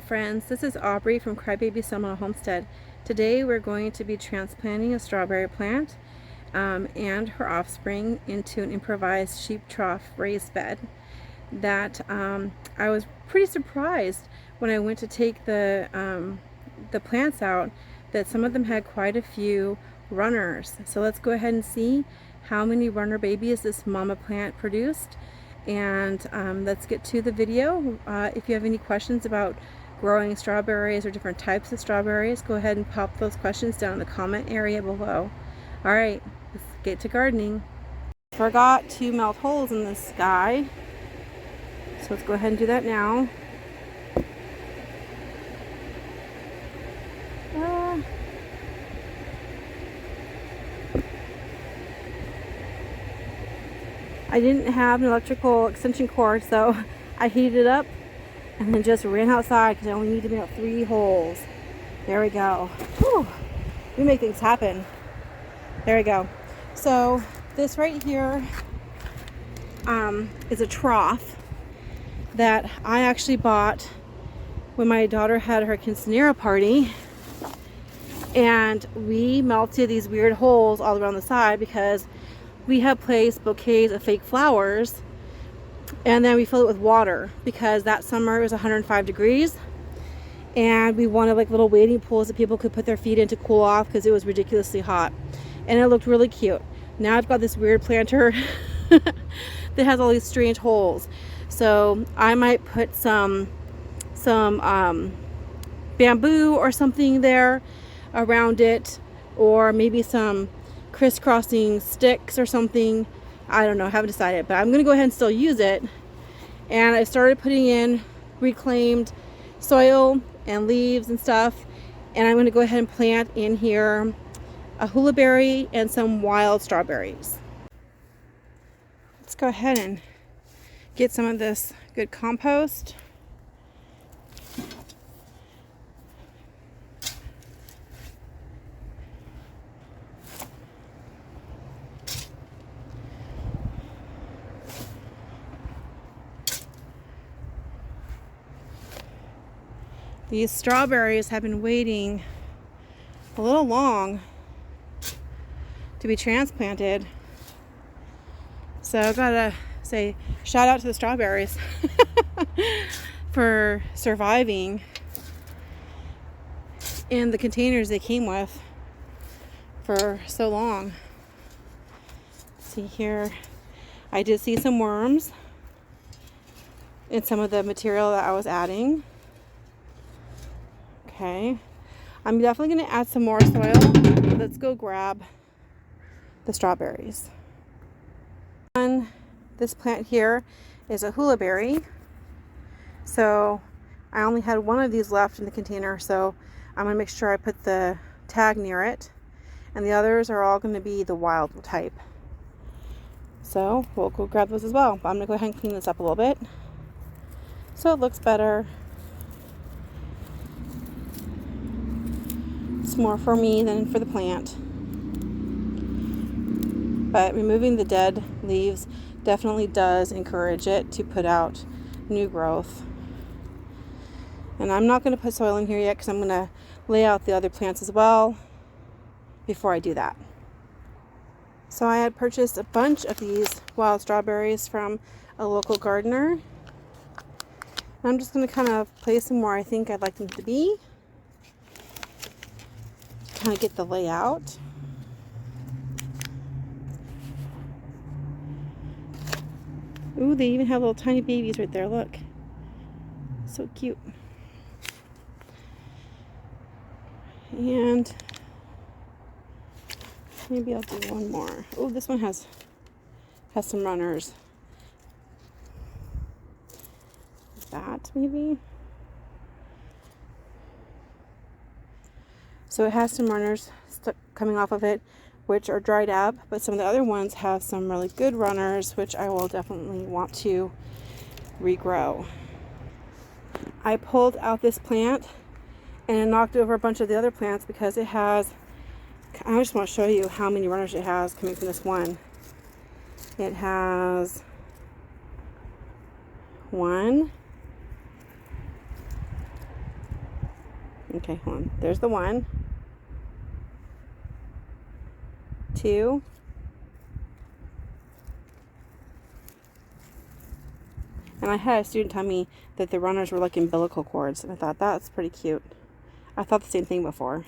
friends, this is Aubrey from Crybaby Seminole Homestead. Today we're going to be transplanting a strawberry plant and her offspring into an improvised sheep trough raised bed that I was pretty surprised when I went to take the plants out that some of them had quite a few runners. So let's go ahead and see how many runner babies this mama plant produced, and let's get to the video. If you have any questions about growing strawberries or different types of strawberries, go ahead and pop those questions down in the comment area below. Alright, let's get to gardening. Forgot to melt holes in the sky, so let's go ahead and do that now. I didn't have an electrical extension cord, so I heated it up and then just ran outside because I only needed about 3 holes. There we go. Whew. We make things happen. There we go. So this right here is a trough that I actually bought when my daughter had her quinceanera party, and we melted these weird holes all around the side because we have placed bouquets of fake flowers, and then we fill it with water because that summer it was 105 degrees and we wanted like little wading pools that people could put their feet in to cool off because it was ridiculously hot, and it looked really cute. Now I've got this weird planter that has all these strange holes, so I might put some bamboo or something there around it, or maybe some crisscrossing sticks or something. I don't know, I haven't decided, but I'm gonna go ahead and still use it. And I started putting in reclaimed soil and leaves and stuff, and I'm gonna go ahead and plant in here a hula berry and some wild strawberries. Let's go ahead and get some of this good compost. These strawberries have been waiting a little long to be transplanted, so I gotta say shout out to the strawberries for surviving in the containers they came with for so long. Let's see here, I did see some worms in some of the material that I was adding. Okay, I'm definitely going to add some more soil. Let's go grab the strawberries. This plant here is a hula berry. So I only had one of these left in the container, so I'm going to make sure I put the tag near it. And the others are all going to be the wild type. So we'll go grab those as well. But I'm going to go ahead and clean this up a little bit so it looks better. More for me than for the plant, but removing the dead leaves definitely does encourage it to put out new growth. And I'm not going to put soil in here yet because I'm going to lay out the other plants as well before I do that. So I had purchased a bunch of these wild strawberries from a local gardener. I'm just going to kind of place them where I think I'd like them to be. Kind of get the layout. Ooh, they even have little tiny babies right there, look. So cute. And maybe I'll do one more. Oh, this one has some runners. That maybe. So it has some runners coming off of it, which are dried up, but some of the other ones have some really good runners, which I will definitely want to regrow. I pulled out this plant and knocked over a bunch of the other plants because it has, I just want to show you how many runners it has coming from this one. It has 1, Okay, hold on. There's the 1, 2, and I had a student tell me that the runners were like umbilical cords, and I thought that's pretty cute. I thought the same thing before.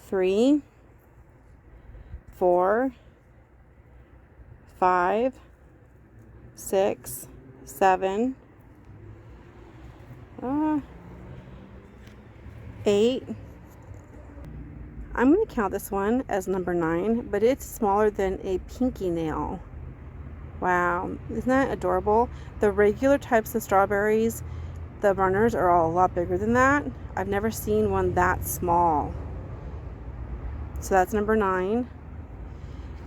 3, 4, 5, 6, 7, 8. I'm going to count this one as number 9, but it's smaller than a pinky nail. Wow, isn't that adorable? The regular types of strawberries, the runners, are all a lot bigger than that. I've never seen one that small. So that's number 9.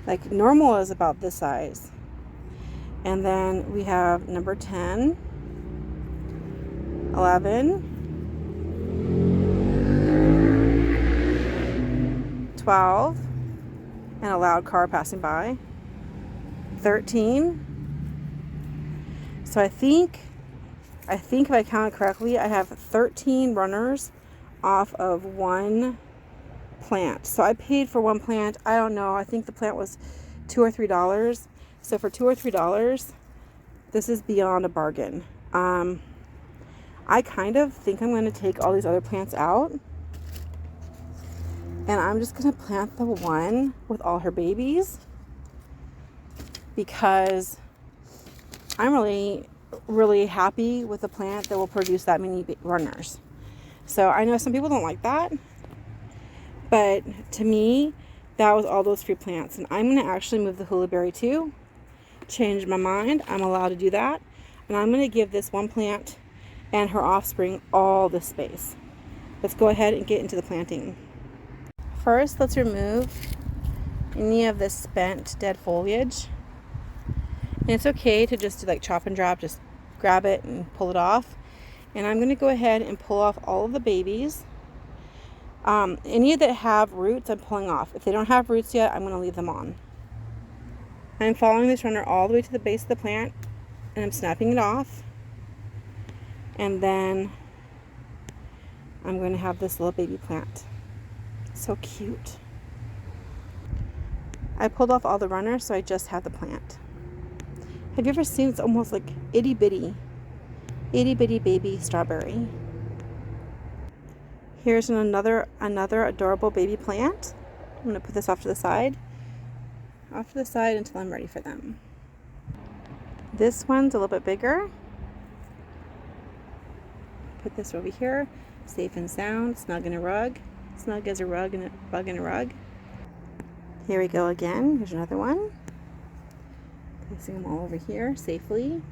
Like, normal is about this size. And then we have number 10, 11, 12, and a loud car passing by, 13. So I think if I count it correctly, I have 13 runners off of one plant. So I paid for one plant. I don't know. I think the plant was $2 or $3. So for $2 or $3, this is beyond a bargain. I kind of think I'm going to take all these other plants out, and I'm just going to plant the one with all her babies, because I'm really happy with the plant that will produce that many runners. So I know some people don't like that, but to me, that was all those free plants. And I'm going to actually move the Hula berry too. Change my mind. I'm allowed to do that. And I'm going to give this one plant and her offspring all the space. Let's go ahead and get into the planting. First, let's remove any of this spent dead foliage. And it's okay to just do like chop and drop, just grab it and pull it off. And I'm going to go ahead and pull off all of the babies. Any that have roots, I'm pulling off. If they don't have roots yet, I'm going to leave them on. I'm following this runner all the way to the base of the plant, and I'm snapping it off. And then I'm going to have this little baby plant. So cute. I pulled off all the runners, so I just have the plant. Have you ever seen, it's almost like itty bitty baby strawberry. Here's another adorable baby plant. I'm going to put this off to the side until I'm ready for them. This one's a little bit bigger. Put this over here, safe and sound, snug in a rug. Snug as a rug and a bug in a rug. Here we go again. Here's another one. Placing them all over here safely.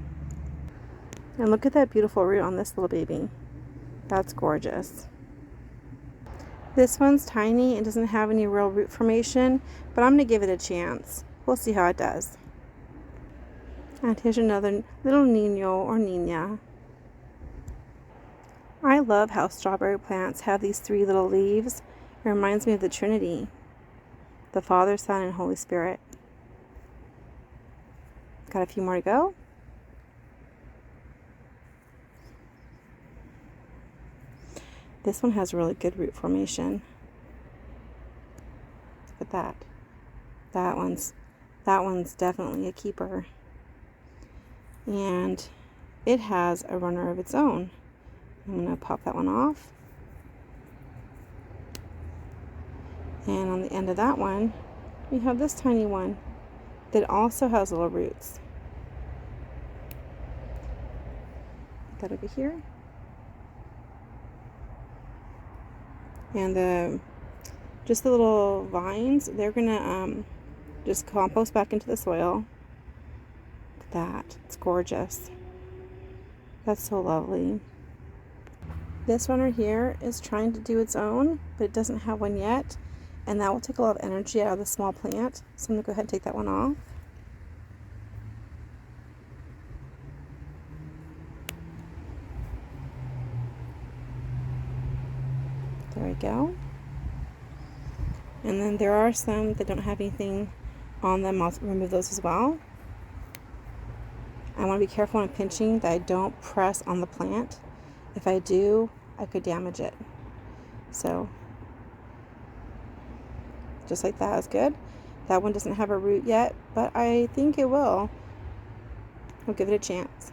And look at that beautiful root on this little baby. That's gorgeous. This one's tiny and doesn't have any real root formation, but I'm going to give it a chance. We'll see how it does. And here's another little Nino or Nina. I love how strawberry plants have these 3 little leaves. It reminds me of the Trinity, the Father, Son, and Holy Spirit. Got a few more to go. This one has really good root formation. Look at that. That one's definitely a keeper. And it has a runner of its own. I'm going to pop that one off. And on the end of that one, we have this tiny one that also has little roots. Put that over here. And just the little vines, they're going to just compost back into the soil. Look at that. It's gorgeous. That's so lovely. This runner here is trying to do its own, but it doesn't have one yet. And that will take a lot of energy out of the small plant. So I'm going to go ahead and take that one off. There we go. And then there are some that don't have anything on them. I'll remove those as well. I want to be careful when I'm pinching that I don't press on the plant. If I do, I could damage it. So just like that is good. That one doesn't have a root yet, but I think it will. I'll give it a chance.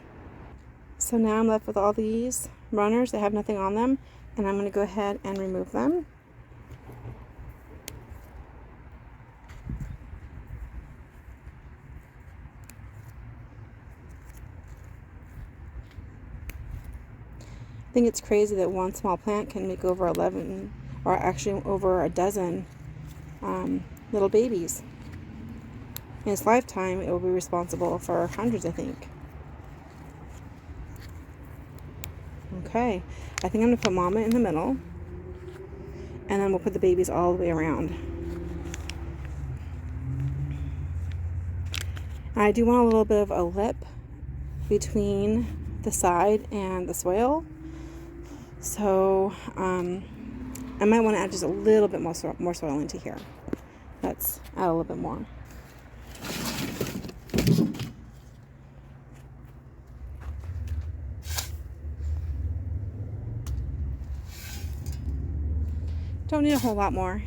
So now I'm left with all these runners that have nothing on them, and I'm going to go ahead and remove them. I think it's crazy that one small plant can make over 11, or actually over a dozen little babies. In its lifetime, it will be responsible for hundreds, I think. Okay, I think I'm going to put Mama in the middle, and then we'll put the babies all the way around. I do want a little bit of a lip between the side and the soil. So I might want to add just a little bit more soil into here. Let's add a little bit more. Don't need a whole lot more.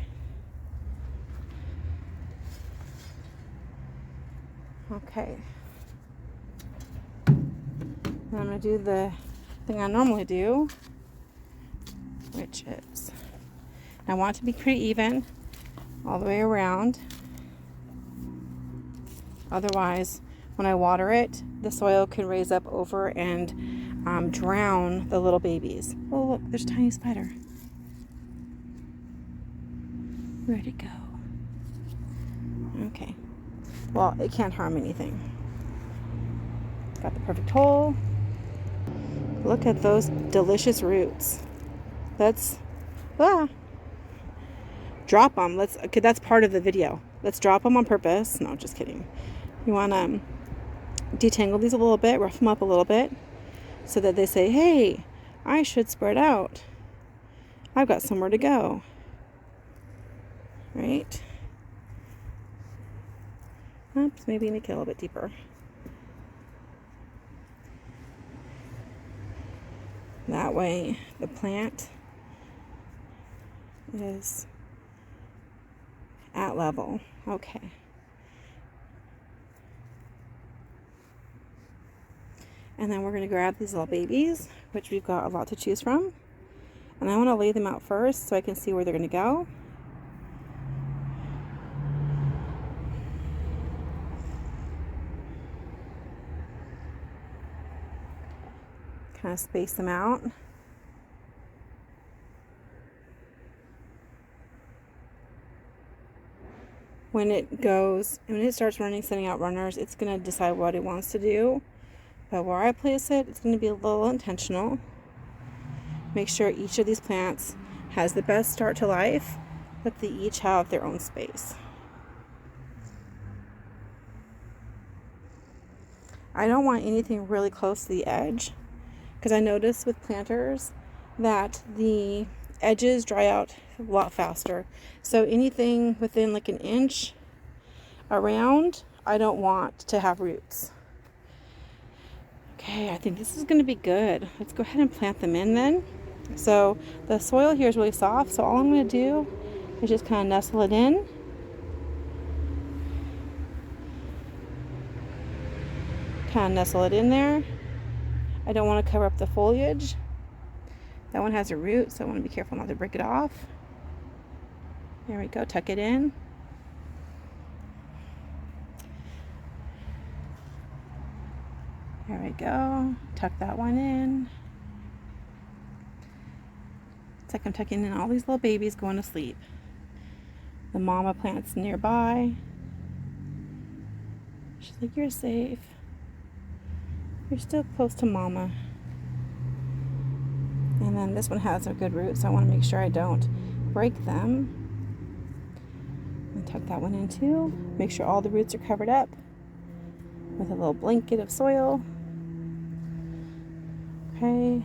Okay. Now I'm going to do the thing I normally do, which is, I want it to be pretty even all the way around. Otherwise, when I water it, the soil can raise up over and drown the little babies. Oh, look, there's a tiny spider. Where'd it go? Okay. Well, it can't harm anything. Got the perfect hole. Look at those delicious roots. Let's drop them. Okay, that's part of the video. Let's drop them on purpose. No, just kidding. You want to detangle these a little bit, rough them up a little bit, so that they say, hey, I should spread out. I've got somewhere to go. Right? Oops, maybe make it a little bit deeper. That way the plant is at level. Okay. And then we're going to grab these little babies, which we've got a lot to choose from. And I want to lay them out first so I can see where they're going to go. Kind of space them out. When it starts running, sending out runners, it's going to decide what it wants to do. But where I place it, it's going to be a little intentional. Make sure each of these plants has the best start to life, but they each have their own space. I don't want anything really close to the edge, because I notice with planters that the edges dry out a lot faster. So anything within like an inch around, I don't want to have roots. Okay, I think this is going to be good. Let's go ahead and plant them in then. So the soil here is really soft, so all I'm going to do is just kind of nestle it in. Kind of nestle it in there. I don't want to cover up the foliage. That one has a root, so I want to be careful not to break it off. There we go, tuck it in. There we go, tuck that one in. It's like I'm tucking in all these little babies going to sleep. The mama plant's nearby. She's like, you're safe. You're still close to mama. And then this one has a good root, so I want to make sure I don't break them. And tuck that one in too. Make sure all the roots are covered up with a little blanket of soil. Okay.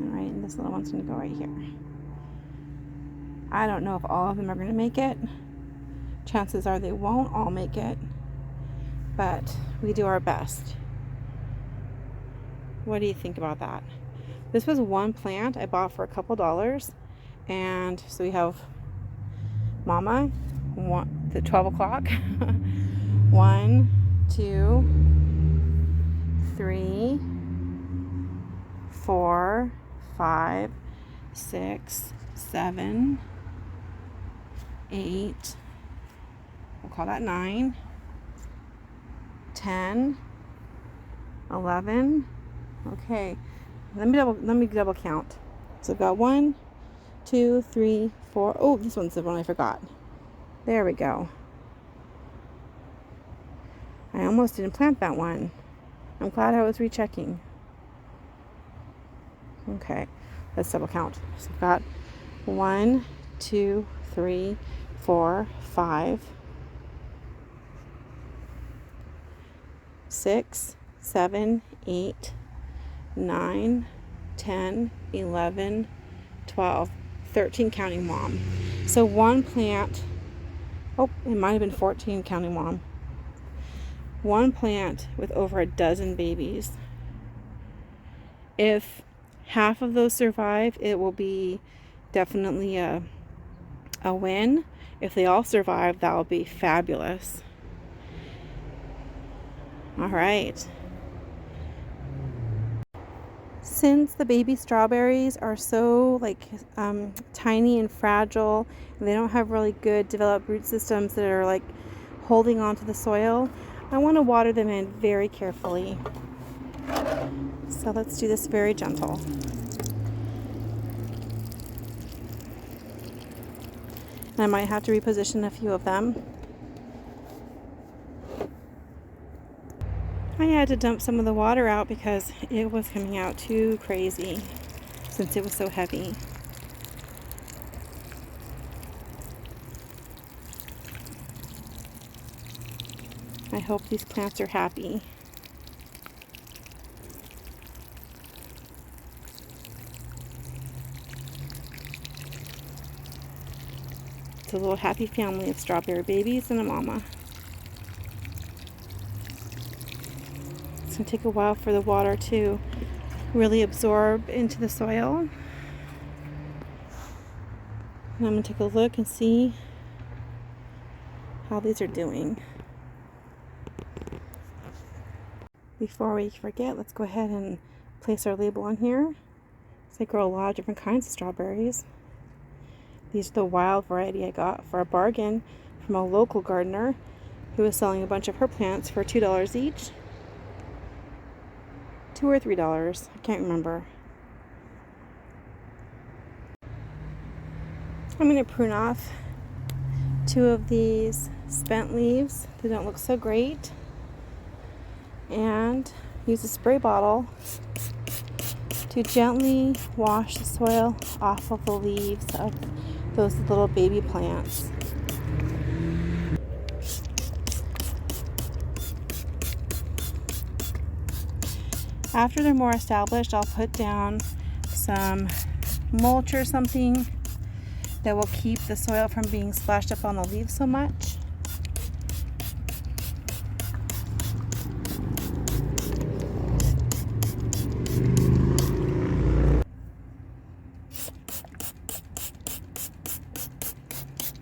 Alright, and this little one's going to go right here. I don't know if all of them are going to make it. Chances are they won't all make it, but we do our best. What do you think about that? This was one plant I bought for a couple dollars. And so we have Mama, the 12 o'clock. 1, 2, 3, 4, 5, 6, 7, 8, we'll call that 9, 10, 11. Okay, let me double count. So I've got 1, 2, 3, 4. Oh, this one's the one I forgot. There we go. I almost didn't plant that one. I'm glad I was rechecking. Okay, let's double count. So I've got 1, 2, 3, 4, 5, 6, 7, 8, 9, 10, 11, 12, 13 counting Mom. So one plant, oh, it might have been 14 counting Mom. One plant with over a dozen babies. If half of those survive, it will be definitely a win. If they all survive, that will be fabulous. All right. Since the baby strawberries are so tiny and fragile, and they don't have really good developed root systems that are like holding onto the soil, I want to water them in very carefully. So let's do this very gentle. And I might have to reposition a few of them. I had to dump some of the water out because it was coming out too crazy since it was so heavy. I hope these plants are happy. It's a little happy family of strawberry babies and a mama. It's going to take a while for the water to really absorb into the soil. And I'm going to take a look and see how these are doing. Before we forget, let's go ahead and place our label on here. So I grow a lot of different kinds of strawberries. These are the wild variety I got for a bargain from a local gardener who was selling a bunch of her plants for $2 each. $2 or $3, I can't remember. I'm going to prune off 2 of these spent leaves that don't look so great, and use a spray bottle to gently wash the soil off of the leaves of those little baby plants. After they're more established, I'll put down some mulch or something that will keep the soil from being splashed up on the leaves so much.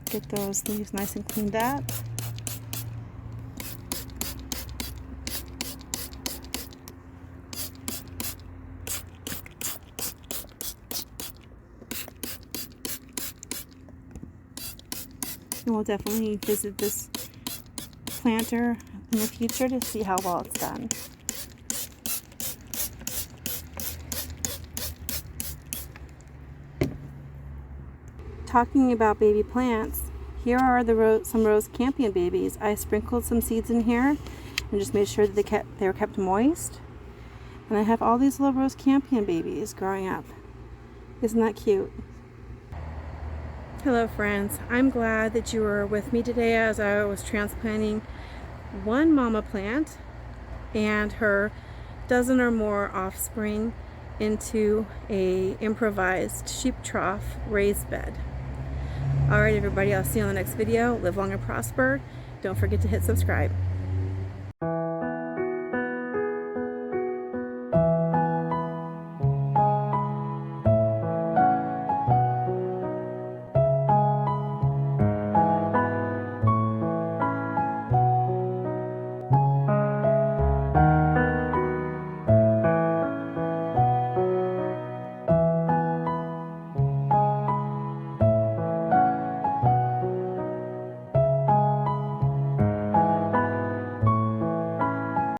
Get those leaves nice and cleaned up. And we'll definitely visit this planter in the future to see how well it's done. Talking about baby plants, here are some rose Campion babies. I sprinkled some seeds in here and just made sure that they were kept moist. And I have all these little rose Campion babies growing up. Isn't that cute? Hello friends, I'm glad that you were with me today as I was transplanting one mama plant and her dozen or more offspring into a improvised sheep trough raised bed. Alright everybody, I'll see you on the next video. Live long and prosper. Don't forget to hit subscribe.